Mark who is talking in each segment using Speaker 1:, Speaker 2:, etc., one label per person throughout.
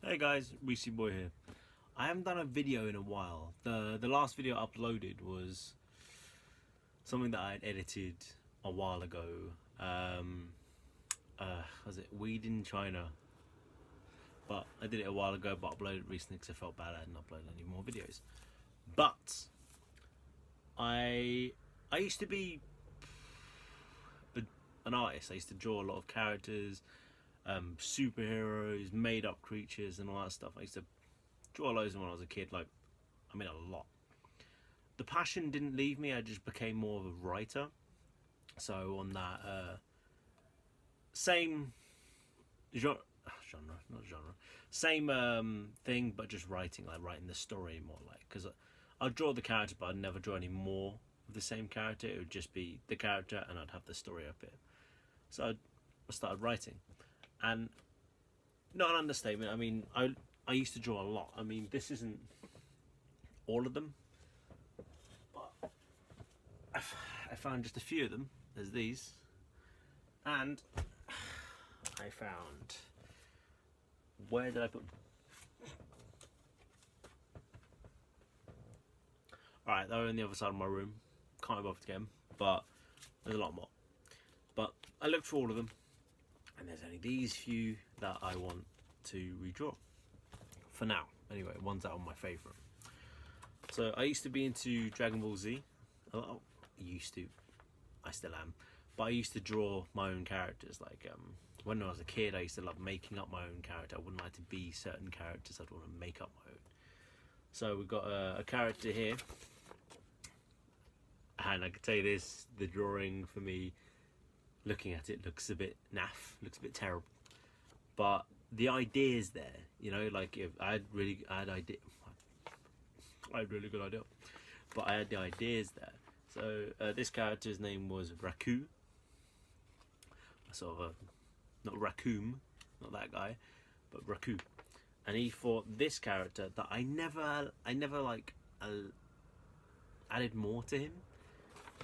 Speaker 1: Hey guys, Reese Boy here. I haven't done a video in a while. The last video I uploaded was something that I had edited a while ago. Was it Weed in China? But I did it a while ago, but uploaded it recently because I felt bad I hadn't uploaded any more videos. But I used to be an artist. I used to draw a lot of characters, superheroes, made up creatures and all that stuff. I used to draw loads when I was a kid, like, I mean a lot. The passion didn't leave me, I just became more of a writer. So on that same genre, same thing, but just writing, like writing the story more, like, because I'd draw the character but I'd never draw any more of the same character. It would just be the character and I'd have the story up here. So I started writing, and not an understatement, I mean, I used to draw a lot. I mean, this isn't all of them, but I found just a few of them. There's these, and I found, where did I put them? Alright, they're on the other side of my room. Can't be bothered to get them, but there's a lot more. But I looked for all of them, and there's only these few that I want to redraw. For now, anyway, ones that are my favourite. So I used to be into Dragon Ball Z. I still am. But I used to draw my own characters. Like when I was a kid, I used to love making up my own character. I wouldn't like to be certain characters. I'd want to make up my own. So we've got a character here. And I can tell you this, the drawing for me, looking at it, looks a bit naff, looks a bit terrible. But the idea's there, you know, like if I had really good idea, but I had the ideas there. So this character's name was Raku, sort of not Raccoon, not that guy, but Raku, and he thought this character that I never like added more to him.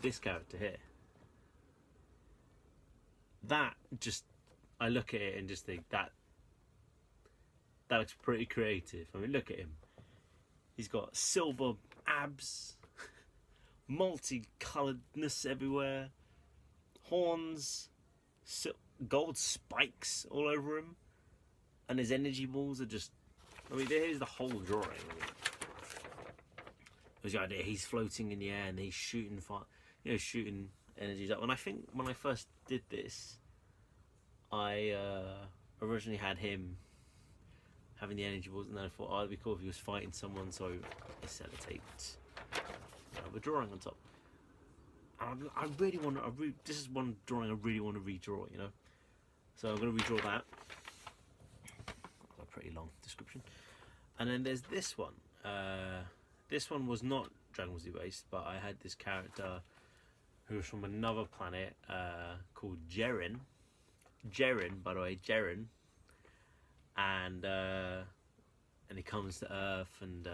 Speaker 1: This character here, that just, I look at it and just think that looks pretty creative. I mean, look at him. He's got silver abs, multicoloredness everywhere, horns, gold spikes all over him, and his energy balls are just, I mean, here's the whole drawing. I mean, there's the idea he's floating in the air and he's shooting shooting energies up. And I think when I first did this, I originally had him having the energy balls, and then I thought, oh, it'd be cool if he was fighting someone, so I sellotaped a drawing on top. And I really want to, this is one drawing I really want to redraw, you know. So I'm going to redraw that. A pretty long description. And then there's this one. This one was not Dragon Ball Z based, but I had this character who was from another planet called Jeren. Jeren, by the way, Jeren. And he comes to Earth, and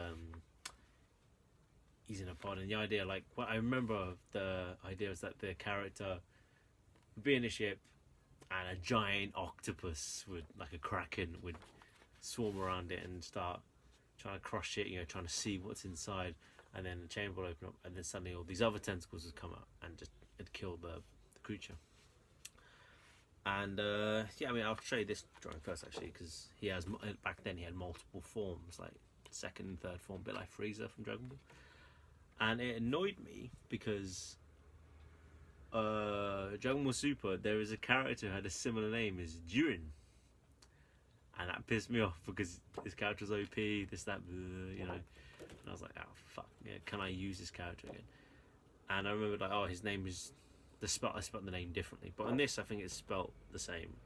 Speaker 1: he's in a pod. And the idea, like, what I remember, the idea was that the character would be in a ship, and a giant octopus would, like a kraken, would swarm around it and start trying to crush it, you know, trying to see what's inside. And then the chamber would open up, and then suddenly all these other tentacles would come out and just it'd kill the creature. And yeah, I mean, I'll show you this drawing first, actually, because he has, back then he had multiple forms, like second and third form, a bit like Frieza from Dragon Ball. And it annoyed me because Dragon Ball Super, there is a character who had a similar name as Jiren, and that pissed me off because this character's OP, this, that, you know. And I was like, oh fuck, yeah, can I use this character again? And I remember, like, oh, his name is, I spelled the name differently, but on this I think it's spelled the same.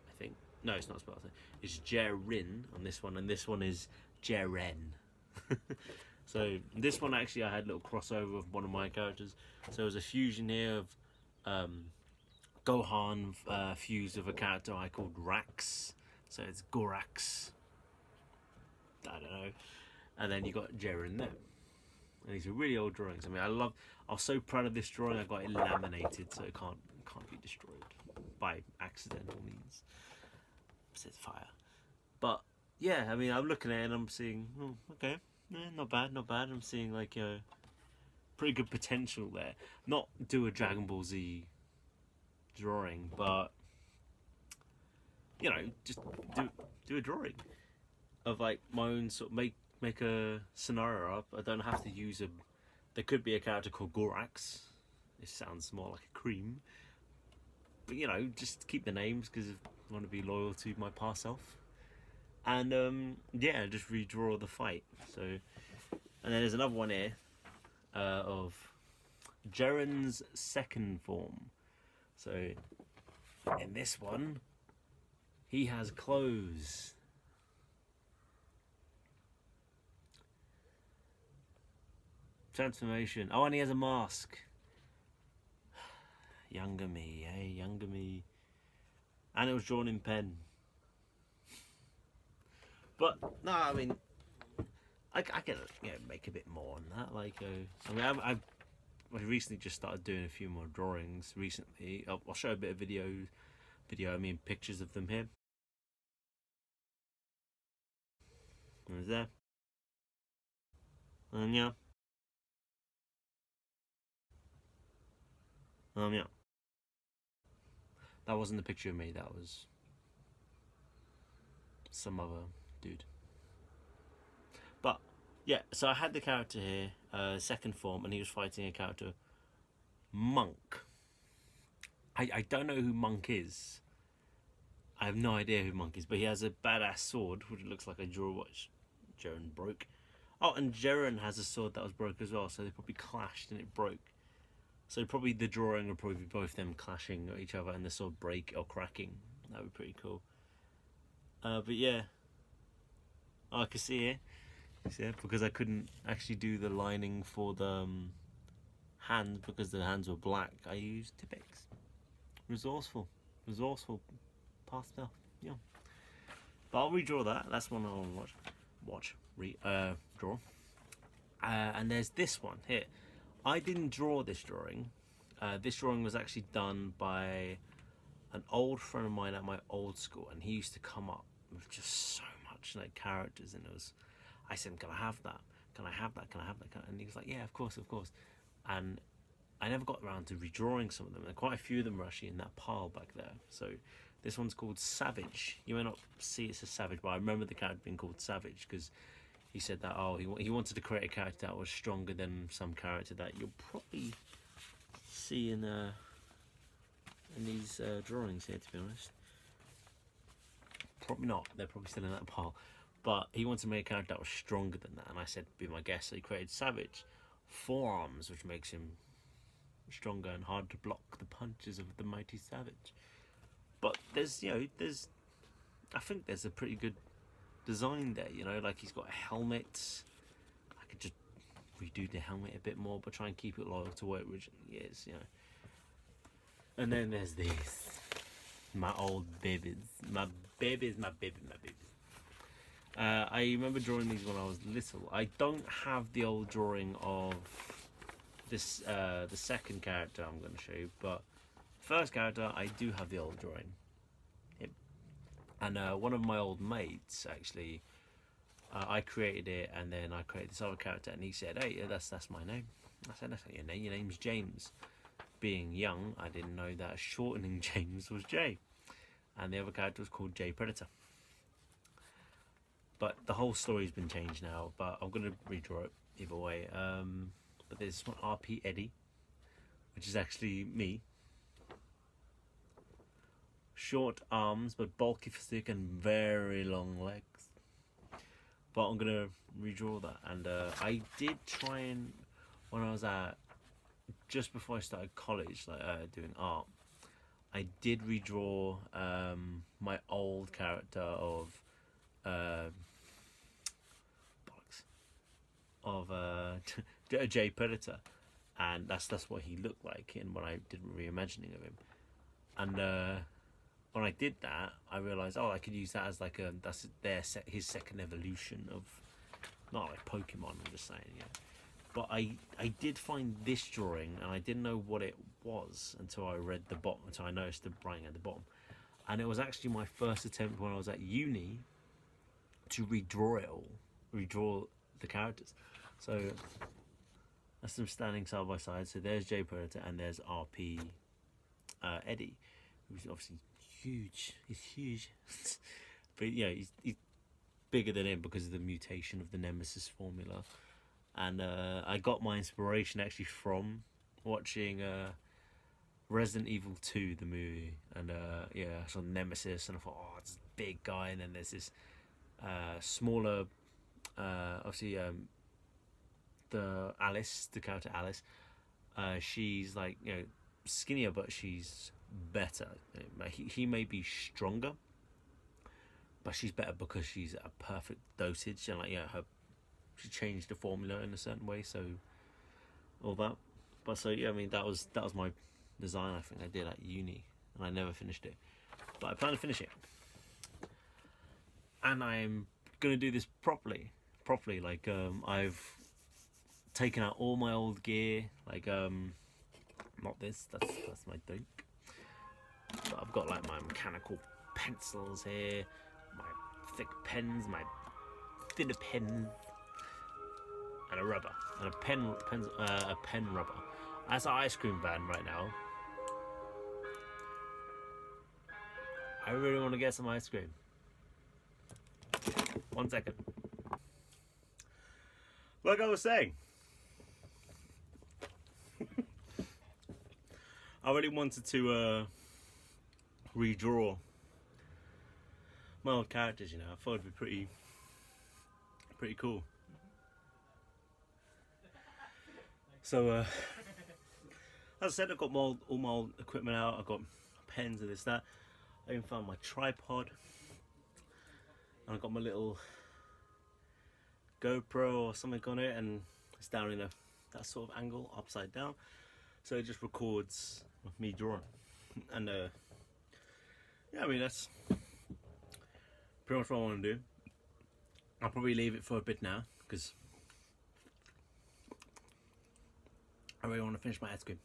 Speaker 1: I think, no, it's not spelled the same. It's Jerin on this one, and this one is Jeren. So this one, actually, I had a little crossover with one of my characters. So there was a fusion here of Gohan fused with a character I called Rax. So it's Gorax. I don't know. And then you got Jeren there. And these are really old drawings. I mean, I was so proud of this drawing. I got it laminated, so it can't be destroyed by accidental means. It says fire. But yeah, I mean, I'm looking at it and I'm seeing, oh, okay, not bad, not bad. I'm seeing like pretty good potential there. Not do a Dragon Ball Z drawing, but just do a drawing of like my own sort of make a scenario up. I don't have to use a. There could be a character called Gorax. It sounds more like a cream, but just keep the names because I want to be loyal to my past self. And yeah, just redraw the fight. So, and then there's another one here of Jiren's second form. So, in this one, he has clothes. Transformation. Oh, and he has a mask. Younger me, hey, younger me. And it was drawn in pen. But no, I mean, I can make a bit more on that. Like, I mean, I recently just started doing a few more drawings. Recently, I'll show a bit of video. I mean, pictures of them here. There's there. Yeah. Yeah. That wasn't the picture of me. That was some other dude. But yeah, so I had the character here, second form, and he was fighting a character, Monk. I don't know who Monk is. I have no idea who Monk is, but he has a badass sword, which looks like a draw which Jiren broke. Oh, and Jiren has a sword that was broke as well, so they probably clashed and it broke. So probably the drawing would probably be both them clashing at each other and the sword break or cracking. That would be pretty cool. But yeah, I can see here. Yeah, because I couldn't actually do the lining for the hands because the hands were black. I used Tipex. Resourceful pastel. Yeah, but I'll redraw that. That's one I'll draw. And there's this one here. I didn't draw this drawing. This drawing was actually done by an old friend of mine at my old school, and he used to come up with just so much like characters, and it was. I said, "Can I have that? Can I have that? Can I have that?" And he was like, "Yeah, of course, of course." And I never got around to redrawing some of them. And quite a few of them were actually in that pile back there. So this one's called Savage. You may not see it's a Savage, but I remember the character being called Savage because he said that he wanted to create a character that was stronger than some character that you'll probably see in these drawings here. To be honest, probably not. They're probably still in that pile. But he wanted to make a character that was stronger than that, and I said, "Be my guest." So he created Savage, forearms, which makes him stronger and hard to block the punches of the mighty Savage. But I think there's a pretty good design there. Like he's got a helmet. I could just redo the helmet a bit more, but try and keep it loyal to what it originally is. And then there's these, my old babies, my babies. I remember drawing these when I was little. I don't have the old drawing of this, the second character I'm going to show you, but first character I do have the old drawing. Yep. And one of my old mates actually, I created it, and then I created this other character, and he said, "Hey, that's my name." I said, "That's not your name. Your name's James." Being young, I didn't know that shortening James was J, and the other character was called J Predator. But the whole story's been changed now, but I'm going to redraw it either way. But there's this one, RP Eddie, which is actually me. Short arms, but bulky physique and very long legs. But I'm going to redraw that. And I did try and, when I was just before I started college, doing art, I did redraw my old character of J Predator, and that's what he looked like in when I did reimagining of him. And when I did that, I realized, I could use that as like his second evolution of, not like Pokemon, I'm just saying, But I did find this drawing, and I didn't know what it was until I read the bottom, until I noticed the writing at the bottom. And it was actually my first attempt when I was at uni to redraw it all, redraw the characters. So that's them standing side by side. So there's J Predator and there's RP Eddie, who's obviously huge. He's huge, but yeah, he's bigger than him because of the mutation of the Nemesis formula. And I got my inspiration actually from watching Resident Evil 2, the movie, and yeah, I saw Nemesis, and I thought, oh, this big guy, and then there's this smaller, obviously, the Alice, the character Alice, she's like, you know, skinnier, but she's better. He may be stronger, but she's better because she's at a perfect dosage, and like, yeah, she changed the formula in a certain way, so all that. But so yeah, I mean, that was my design. I think I did at uni, and I never finished it, but I plan to finish it, and I'm gonna do this properly. Like I've taken out all my old gear, like not this. That's my dope. But I've got like my mechanical pencils here, my thick pens, my thinner pens, and a rubber, and a pen rubber. That's our ice cream van right now. I really want to get some ice cream. 1 second. Like I was saying, I really wanted to redraw my old characters. You know, I thought it'd be pretty cool. So, as I said, I've got all my old equipment out. I've got pens and this, that. I even found my tripod. And I've got my little GoPro or something on it, and it's down in that sort of angle, upside down. So it just records me drawing. And, yeah, I mean, that's pretty much what I want to do. I'll probably leave it for a bit now, because I really want to finish my ice cream.